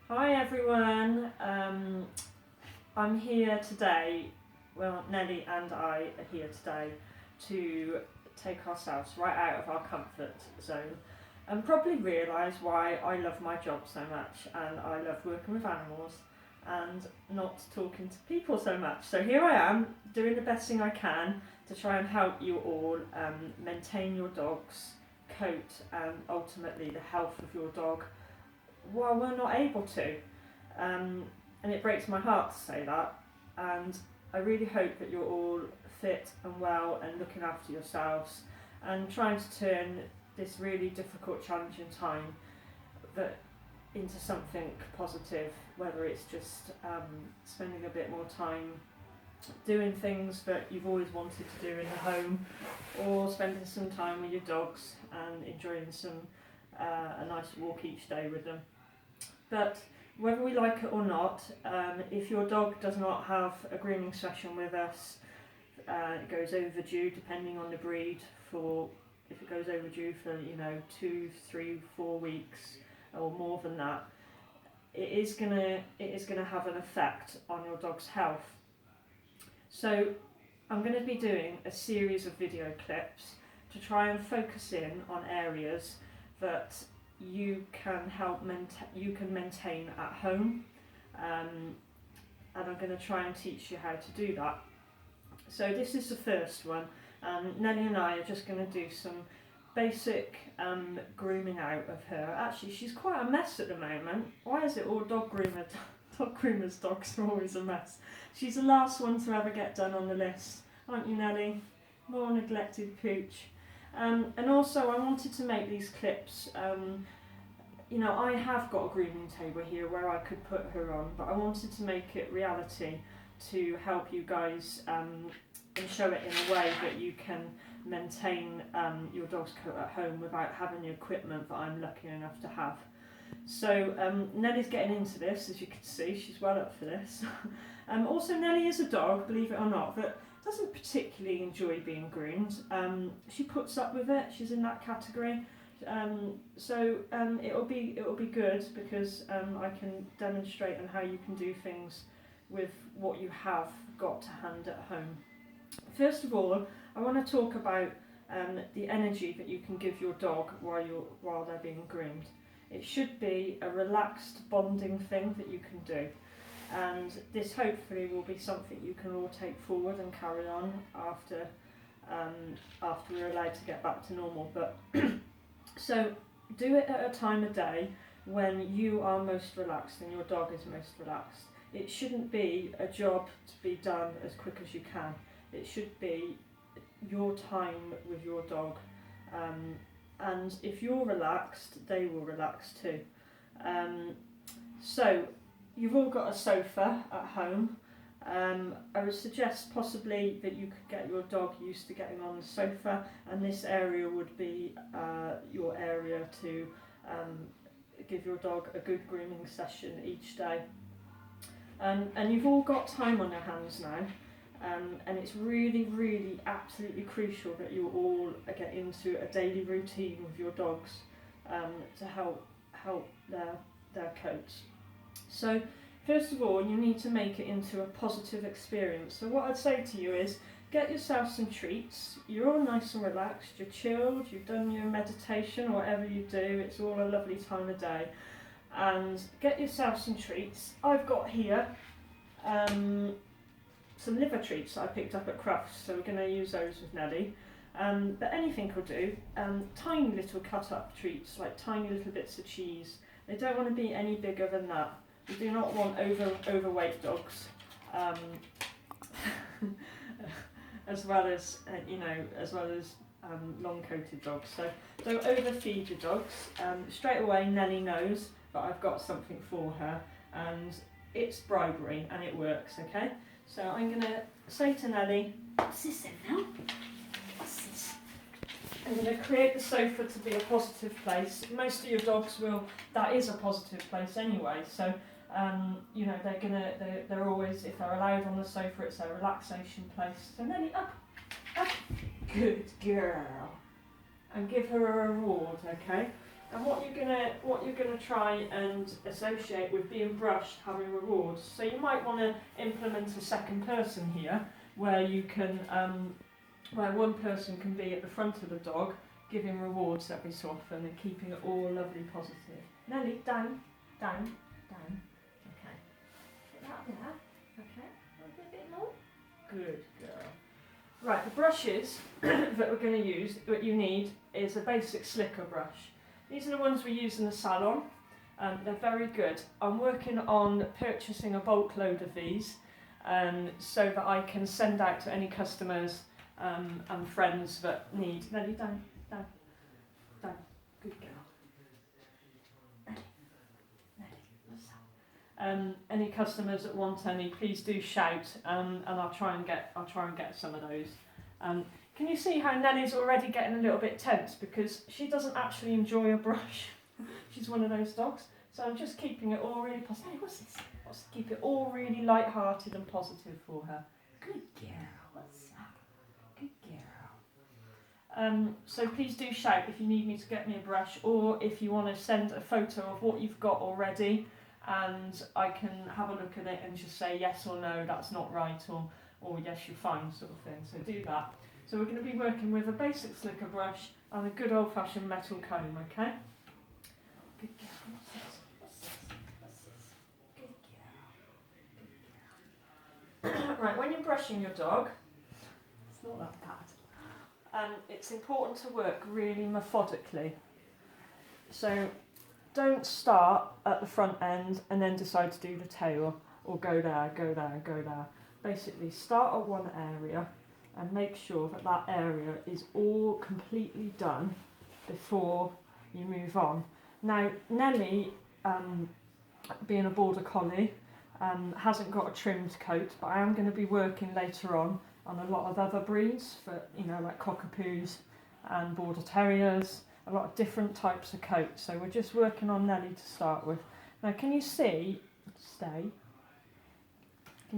Hi everyone, I'm here today, well Nelly and I are here today to take ourselves right out of our comfort zone and probably realise why I love my job so much and I love working with animals and not talking to people so much. So here I am doing the best thing I can to try and help you all maintain your dog's coat and ultimately the health of your dog while we're not able to. And it breaks my heart to say that. And I really hope that you're all fit and well and looking after yourselves and trying to turn this really difficult, challenging time that into something positive, whether it's just spending a bit more time doing things that you've always wanted to do in the home, or spending some time with your dogs and enjoying a nice walk each day with them. But whether we like it or not, if your dog does not have a grooming session with us, it goes overdue depending on the breed. If it goes overdue for 2, 3, 4 weeks or more than that, it is gonna have an effect on your dog's health. So I'm going to be doing a series of video clips to try and focus in on areas that you can maintain at home, and I'm going to try and teach you how to do that. So this is the first one, and Nelly and I are just going to do some basic grooming out of her. Actually, she's quite a mess at the moment. Why is it all dog groomers' dogs are always a mess? She's the last one to ever get done on the list, aren't you, Nelly? More neglected pooch. And also I wanted to make these clips, I have got a grooming table here where I could put her on, but I wanted to make it reality to help you guys and show it in a way that you can maintain your dog's coat at home without having the equipment that I'm lucky enough to have. So Nelly's getting into this, as you can see, she's well up for this. Also, Nelly is a dog, believe it or not, that doesn't particularly enjoy being groomed. She puts up with it. She's in that category. So it'll be good because I can demonstrate on how you can do things with what you have got to hand at home. First of all, I want to talk about the energy that you can give your dog while they're being groomed. It should be a relaxed bonding thing that you can do. And this hopefully will be something you can all take forward and carry on after we're allowed to get back to normal. But so do it at a time of day when you are most relaxed and your dog is most relaxed. It shouldn't be a job to be done as quick as you can. It should be your time with your dog. And if you're relaxed, they will relax too. So you've all got a sofa at home. I would suggest possibly that you could get your dog used to getting on the sofa, and this area would be your area to give your dog a good grooming session each day. And you've all got time on your hands now, and it's really, really absolutely crucial that you all get into a daily routine with your dogs to help their coats. So first of all, you need to make it into a positive experience. So what I'd say to you is, get yourself some treats. You're all nice and relaxed, you're chilled, you've done your meditation, whatever you do, it's all a lovely time of day. And get yourself some treats. I've got here some liver treats that I picked up at Crufts, so we're going to use those with Nelly. But anything will do. Tiny little cut up treats, like tiny little bits of cheese. They don't want to be any bigger than that. We do not want overweight dogs, as well as long-coated dogs. So don't overfeed your dogs. Straight away, Nelly knows that I've got something for her, and it's bribery, and it works. Okay. So I'm going to say to Nelly, what's this then now? What's this? I'm going to create the sofa to be a positive place. Most of your dogs that is a positive place anyway. So, they're always, if they're allowed on the sofa, it's a relaxation place. So Nelly, up, good girl. And give her a reward, okay? And what you're gonna try and associate with being brushed having rewards. So you might want to implement a second person here, where you can where one person can be at the front of the dog, giving rewards every so often and keeping it all lovely positive. Nelly, down, down, down. Okay. Put that there. Okay. A bit more. Good girl. Right, the brushes that we're going to use, what you need, is a basic slicker brush. These are the ones we use in the salon. They're very good. I'm working on purchasing a bulk load of these so that I can send out to any customers and friends that need. Nelly, down, down, down. Good girl. Nelly, Nelly, what's that? Any customers that want any, please do shout, and I'll try and get some of those. Can you see how Nelly's already getting a little bit tense because she doesn't actually enjoy a brush? She's one of those dogs. So I'm just keeping it all really positive. Hey, what's this? Keep it all really light-hearted and positive for her. Good girl. What's that? Good girl. So please do shout if you need me to get me a brush, or if you want to send a photo of what you've got already, and I can have a look at it and just say yes or no, that's not right, or yes, you're fine, sort of thing. So do that. So we're going to be working with a basic slicker brush and a good old-fashioned metal comb, okay? Good girl. What's this? What's this? What's this? Good girl. Good girl. Right, when you're brushing your dog, it's not that bad. It's important to work really methodically. So don't start at the front end and then decide to do the tail, or go there, go there, go there. Basically, start at one area and make sure that that area is all completely done before you move on. Now, Nelly, being a border collie, hasn't got a trimmed coat, but I am going to be working later on a lot of other breeds, for like cockapoos and border terriers, a lot of different types of coats. So we're just working on Nelly to start with. Now, can you see? Can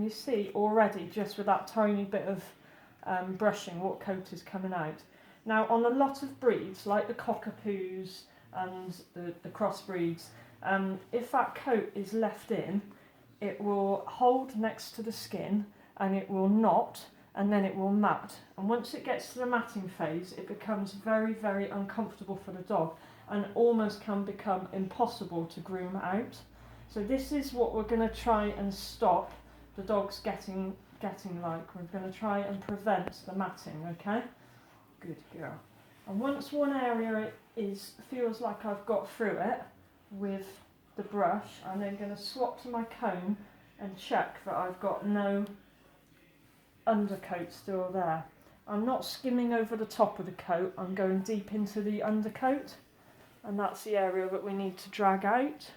you see already, just with that tiny bit of brushing, what coat is coming out? Now, on a lot of breeds, like the cockapoos and the crossbreeds, if that coat is left in, it will hold next to the skin and it will knot, and then it will mat. And once it gets to the matting phase, it becomes very, very uncomfortable for the dog and almost can become impossible to groom out. So this is what we're going to try and stop the dogs getting like. We're going to try and prevent the matting, okay? Good girl. And once one area feels like I've got through it with the brush, I'm then going to swap to my comb and check that I've got no undercoat still there. I'm not skimming over the top of the coat, I'm going deep into the undercoat, and that's the area that we need to drag out.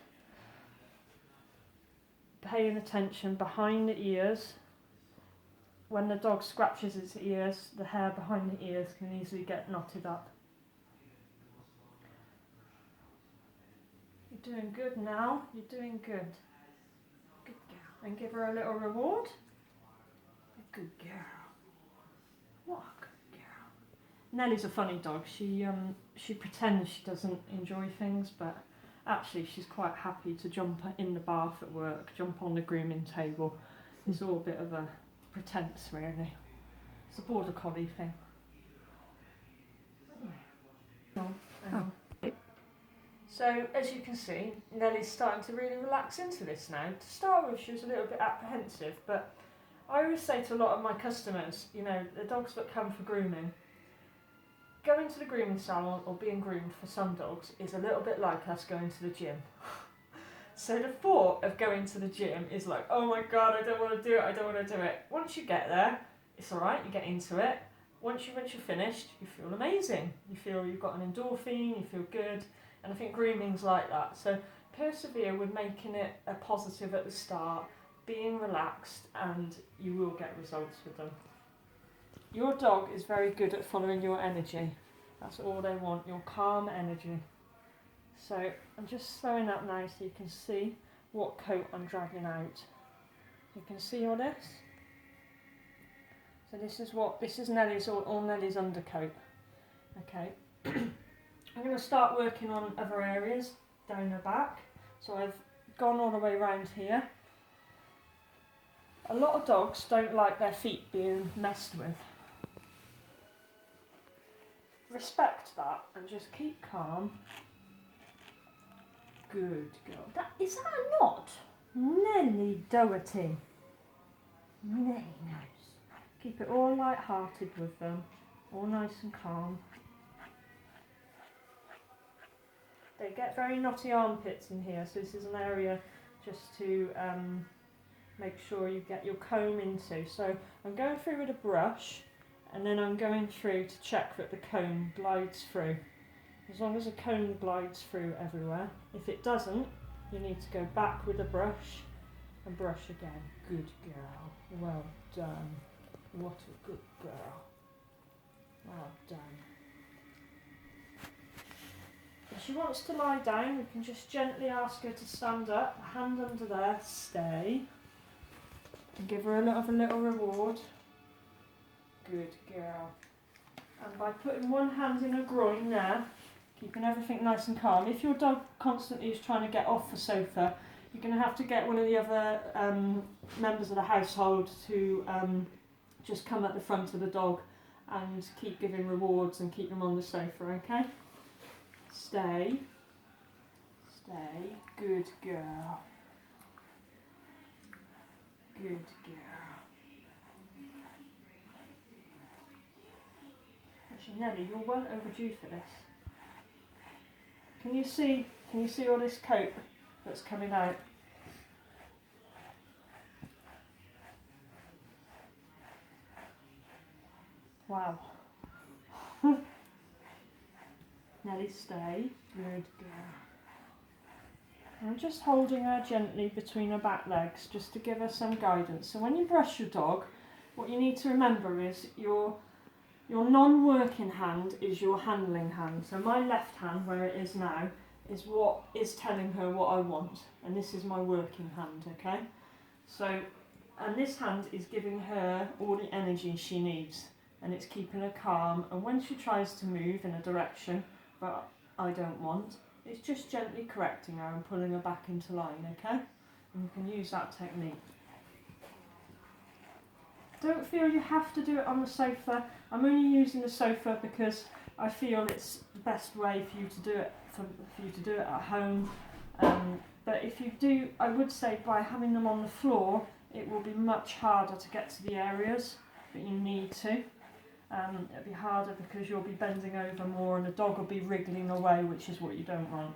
Paying attention behind the ears. When the dog scratches its ears, the hair behind the ears can easily get knotted up. You're doing good now, you're doing good. Good girl. And give her a little reward. Good girl. What a good girl. Nelly's a funny dog. She pretends she doesn't enjoy things, but actually she's quite happy to jump in the bath at work, jump on the grooming table. It's all a bit of a pretense, really. It's a border collie thing. So, as you can see, Nelly's starting to really relax into this now. To start with, she was a little bit apprehensive, but I always say to a lot of my customers, the dogs that come for grooming, going to the grooming salon or being groomed for some dogs is a little bit like us going to the gym. So the thought of going to the gym is like, oh my god, I don't want to do it. Once you get there, it's alright, you get into it. Once you're finished, you feel amazing. You feel you've got an endorphin, you feel good. And I think grooming's like that. So persevere with making it a positive at the start, being relaxed, and you will get results with them. Your dog is very good at following your energy. That's all they want, your calm energy. So I'm just throwing that now so you can see what coat I'm dragging out. You can see all this. So this is Nelly's, all Nelly's undercoat. Okay. I'm going to start working on other areas down her back. So I've gone all the way around here. A lot of dogs don't like their feet being messed with. Respect that and just keep calm. Good girl. Is that a knot? Nelly Doherty. Nelly knows. Keep it all light-hearted with them. All nice and calm. They get very knotty armpits in here, so this is an area just to make sure you get your comb into. So I'm going through with a brush, and then I'm going through to check that the comb glides through. As long as the comb glides through everywhere. If it doesn't, you need to go back with a brush and brush again. Good girl. Well done. What a good girl. Well done. If she wants to lie down, we can just gently ask her to stand up, hand under there, stay, and give her a little reward. Good girl. And by putting one hand in her groin there, keeping everything nice and calm. If your dog constantly is trying to get off the sofa, you're going to have to get one of the other members of the household to just come at the front of the dog and keep giving rewards and keep them on the sofa, okay? Stay. Stay. Good girl. Good girl. Actually, Nelly, you're well overdue for this. Can you see all this coat that's coming out? Wow. Nelly, stay. Good girl. I'm just holding her gently between her back legs just to give her some guidance. So when you brush your dog, what you need to remember is your non-working hand is your handling hand. So my left hand, where it is now, is what is telling her what I want. And this is my working hand, okay? So, and this hand is giving her all the energy she needs. And it's keeping her calm. And when she tries to move in a direction that I don't want, it's just gently correcting her and pulling her back into line, okay? And you can use that technique. Don't feel you have to do it on the sofa. I'm only using the sofa because I feel it's the best way for you to do it, for you to do it at home. But if you do, I would say by having them on the floor, it will be much harder to get to the areas that you need to. It'll be harder because you'll be bending over more and the dog will be wriggling away, which is what you don't want.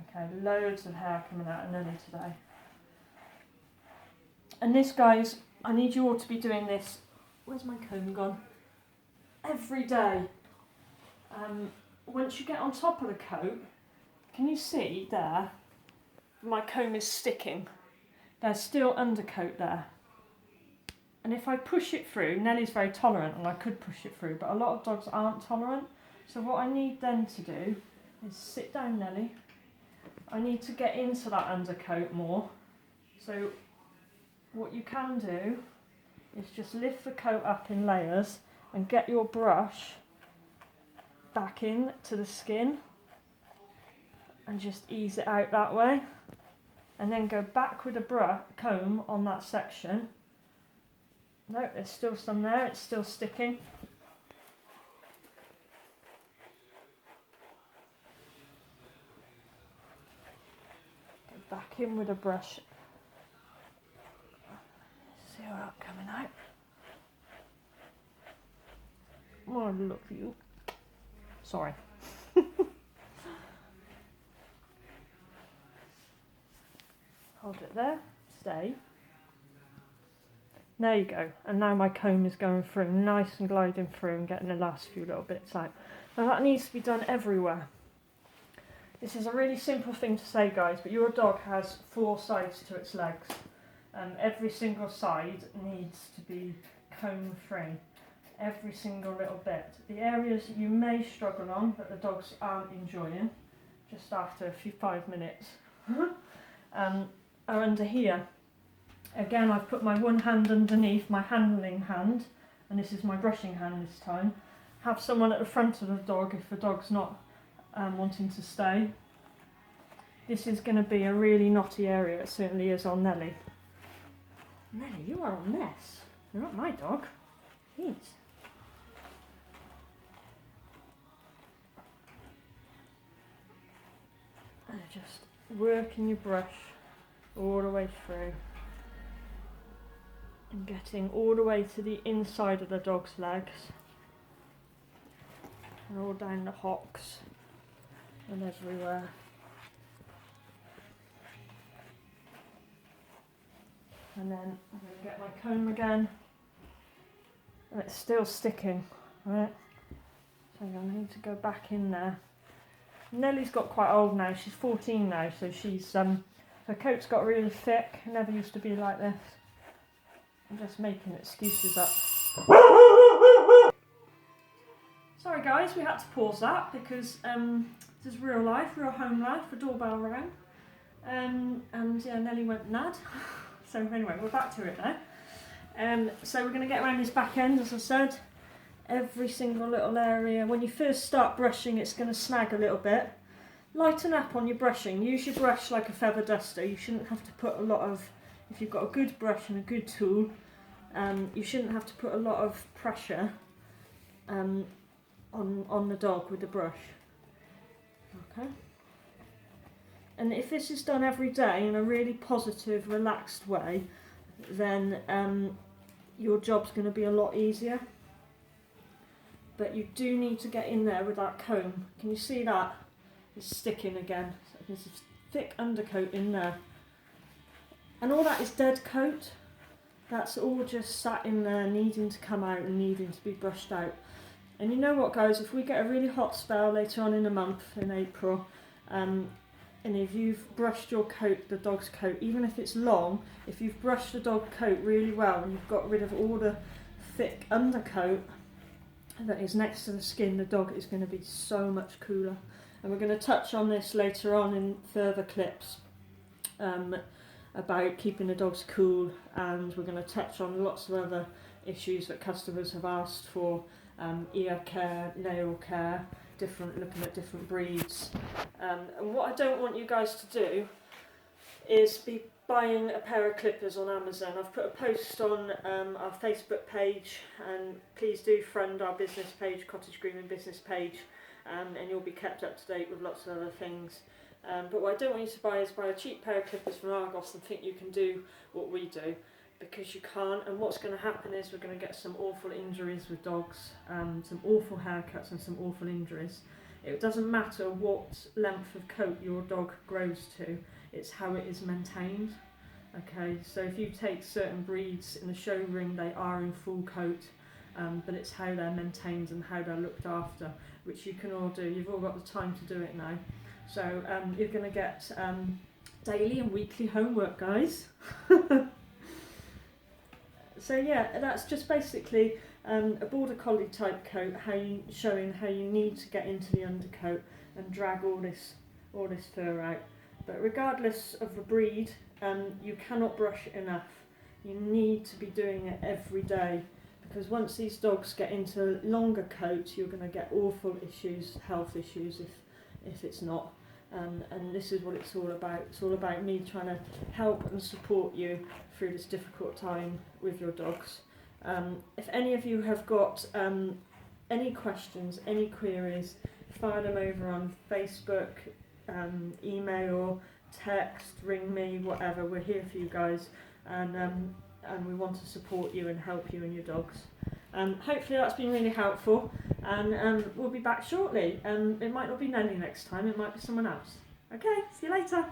Okay, loads of hair coming out of Nelly today. And this, guys, I need you all to be doing this. Where's my comb gone? Every day. Once you get on top of the coat, can you see there? My comb is sticking. There's still undercoat there. And if I push it through, Nelly's very tolerant and I could push it through, but a lot of dogs aren't tolerant. So what I need then to do is sit down, Nelly. I need to get into that undercoat more. So what you can do is just lift the coat up in layers and get your brush back in to the skin and just ease it out that way. And then go back with a comb on that section. No, there's still some there, it's still sticking. Go back in with a brush. See how that's coming out. Oh, look at you. Sorry. Hold it there, stay. There you go, and now my comb is going through, nice and gliding through and getting the last few little bits out. Now that needs to be done everywhere. This is a really simple thing to say, guys, but your dog has 4 sides to its legs. Every single side needs to be comb free. Every single little bit. The areas you may struggle on, but the dogs aren't enjoying, just after 5 minutes, are under here. Again, I've put my one hand underneath my handling hand, and this is my brushing hand this time. Have someone at the front of the dog if the dog's not wanting to stay. This is going to be a really knotty area, it certainly is on Nelly. Nelly, you are a mess. You're not my dog. Jeez. And just working your brush all the way through. And getting all the way to the inside of the dog's legs. And all down the hocks and everywhere. And then I'm going to get my comb again. And it's still sticking, right? So I'm going to need to go back in there. Nelly's got quite old now, she's 14 now, so she's her coat's got really thick, never used to be like this. I'm just making excuses up. Sorry guys, we had to pause that because this is real life, real home life, the doorbell rang. And yeah, Nelly went mad. So anyway, we're back to it now. So we're going to get around this back end, as I said. Every single little area. When you first start brushing, it's going to snag a little bit. Lighten up on your brushing. Use your brush like a feather duster. You shouldn't have to put a lot of, if you've got a good brush and a good tool, you shouldn't have to put a lot of pressure on the dog with the brush. Okay. And if this is done every day in a really positive, relaxed way, then your job's going to be a lot easier. But you do need to get in there with that comb. Can you see that? It's sticking again. So there's a thick undercoat in there. And all that is dead coat. That's all just sat in there needing to come out and needing to be brushed out. And you know what guys, if we get a really hot spell later on in the month, in April, and if you've brushed your coat, the dog's coat, even if it's long, if you've brushed the dog coat really well and you've got rid of all the thick undercoat that is next to the skin, the dog is going to be so much cooler. And we're going to touch on this later on in further clips about keeping the dogs cool, and we're going to touch on lots of other issues that customers have asked for, ear care, nail care, looking at different breeds. And what I don't want you guys to do is be buying a pair of clippers on Amazon. I've put a post on our Facebook page, and please do friend our business page, Cottage Grooming business page, and you'll be kept up to date with lots of other things. But what I don't want you to buy is buy a cheap pair of clippers from Argos and think you can do what we do, because you can't. And what's going to happen is we're going to get some awful injuries with dogs, some awful haircuts and some awful injuries. It doesn't matter what length of coat your dog grows to, it's how it is maintained. Okay, so if you take certain breeds in the show ring, they are in full coat, but it's how they're maintained and how they're looked after, which you can all do. You've all got the time to do it now. So you're going to get daily and weekly homework, guys. So yeah, that's just basically a border collie type coat, showing how you need to get into the undercoat and drag all this fur out. But regardless of the breed, you cannot brush it enough. You need to be doing it every day, because once these dogs get into longer coats, you're going to get awful issues, health issues, if it's not. And this is what it's all about. It's all about me trying to help and support you through this difficult time with your dogs. If any of you have got any questions, any queries, fire them over on Facebook, email, text, ring me, whatever. We're here for you guys, and we want to support you and help you and your dogs. Hopefully that's been really helpful, and we'll be back shortly. It might not be Nelly next time, it might be someone else. Okay, see you later.